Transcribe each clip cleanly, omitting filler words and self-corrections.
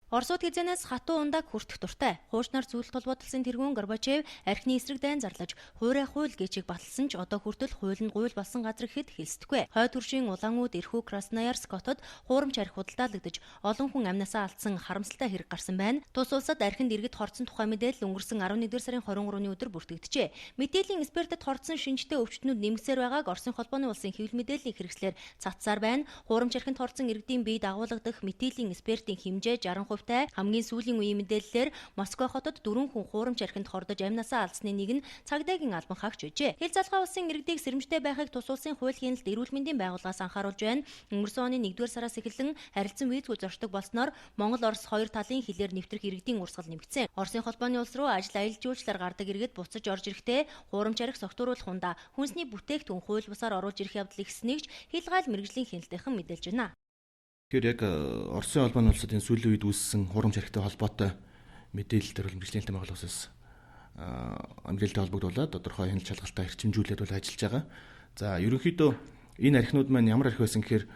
Оросууд хизэнээс хатуу ундааг хүртэх дуртай. Хуучнаар зүйлт холбоотолсон тэргүүн Горбачев архины эсрэг дайн зарлаж хуурай хууль гэчиг баталсан ч одоо хүртэл хууль нь гуйл болсон газар ихэд хэлсдэггүй. Хойд төршийн Улаанууд эрхүү Красноярск хотод хуурамч архи худалдаалагдаж олон хүн амнасаа алдсан харамсалтай хэрэг гарсан байна. Тус улсад архинд иргэд хорцсон тухай мэдээлэл өнгөрсөн 11-р сарын 23-ны өдөр бүртгэгджээ. Мэдээллийн экспертэд хорцсон шинжтэй өвчтнүүд нэмэгсээр байгааг Оросын холбооны улсын хэвлэл мэдээллийн хэрэгслэр цацсаар байна. Хуурамч архинд хорцсон иргэдийн бие дагуулгадах мэдээллийн экспертийн хэмжээ 60% хамгийн сүүлийн үеийн мэдээллээр Москва хотод 4 хүн хуурамч архинд хордож амнасаа алдсны нэг нь цагдаагийн албан хаагч байжээ. Хил залхаа улсын иргэдийг сэрэмжтэй байхыг тус улсын хууль хяналт эрүүл мэндийн байгууллагаас анхааруулж байна. Өнгөрсөн оны 1-р сараас эхэлэн харилцан визгүй зорчдог болсноор Монгол Орос хоёр талын хилээр нэвтрэх иргэдийн урсгал нэмэгдсэн. Оросын холбооны улс руу ажил аялал жуулчлаар гардаг иргэд буцаж орж ирэхдээ хуурамч архи согтууруулах хундаа хүнсний бүтээгдэхүүн хууль бусаар оруулж ирэх явдал ихснэг ч хил гайл мэргэжлийн хяналтынхан мэдээлж байна. Тэгэхээр яг Оросын холбооны улсад энэ сүүлийн үед үүссэн хуурамч архитай холбоотой мэдээлэл төр мэргэжлийн байгууллагаас мэдээлэлтэй холбогдуулаад тодорхой хяналт шалгалтаа эрчимжүүлээд бол ажиллаж байгаа. За ерөнхийдөө энэ архинууд маань ямар архи байсан гэхээр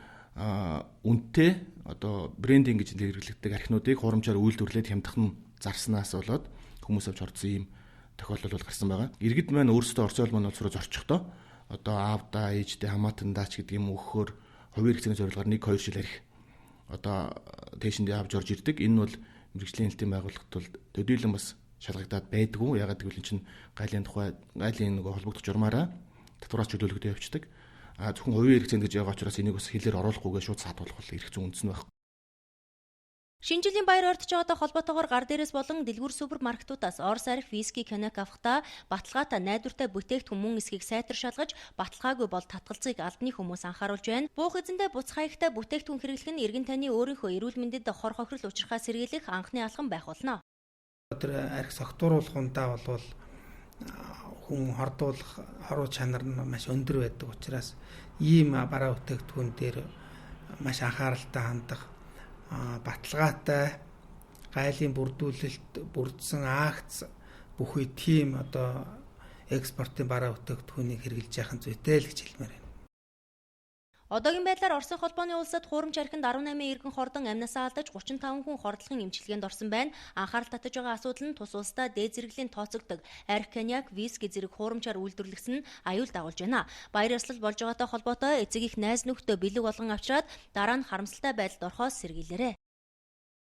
үнэтэй одоо брендинг гэж хэрэглэгддэг архинуудыг хуурамчаар үйлдвэрлээд хямдхан зарснаас болоод хүмүүс авч орсон ийм тохиолдол бол гарсан байгаа. Иргэд маань өөрсдөө Оросын холбооны улс руу зорчихдоо одоо аавдаа, ээждээ, хамаатандаач гэдэг юм өгөхөөр хувийн хэрэгцээний зорилгоор 1-2 жил архи одоо тэшинд явж орж ирдэг. Энэ бол мэргэжлийн хэлтийн байгууллагт бол төдийлөн бас шалгагдаад байдгүй. Ягаад гэвэл энэ чинь гайлын нөгөө холбогдох журмаараа татвараас чөлөөлөгдөж явцдаг. Зөвхөн хувийн хэрэгцээнд гэж байгаа учраас энийг бас хэлээр оруулахгүйгээ шууд саатуулах бол эрх зүйн үндэс нь байна. Шинэ жилийн баяр ойртож байгаатай холбоотойгоор гар дээрээс болон дэлгүүр супермаркетуудаас Орос архи виски коньяк авахдаа баталгаатай найдвартай бүтээгдэхүүн мөн эсхийг сайтар шалгаж баталгаагүй бол татгалзыг албаны хүмүүс анхааруулж байна. Буух эзэндээ буц хаягтай бүтээгдэхүүн хэрэглэх нь иргэн таны өөрийнхөө эрүүл мэндэд хор хохирол учрахаа сэргийлэх анхны алхам байх болно. Тэр архи согтууруулах хундаа бол хүн хордуулах хоруу чанар нь маш өндөр байдаг учраас ийм бараа бүтээгдэхүүн дээр маш анхааралтай хандах, баталгаатай гайлын бүрдүүлэлт бүрдсэн акц бүхий тийм одоо экспортын бараа бүтээгдэхүүнийг хэрэгжилж яхах нь зүйтэй л гэж хэлмээр байна. Одоогийн байдлаар Оросын холбооны улсад хуурамч архинд 18 иргэн хордон амнасаа алдаж 35 хүн хордлохын эмчилгээнд орсон байна. Анхаарал татаж байгаа асуудал нь тус улсдаа дээд зэрэглэлийн тооцогддог архи коньяк, виски зэрэг хуурамчаар үйлдвэрлэгсэн нь аюул дагуулж байна. Баяр ёслол болж байгаатай холбоотой эцэг их найз нөхдөд бэлэг болгон авчираад дараа нь харамсалтай байдалд орохоос сэргийлээрэй.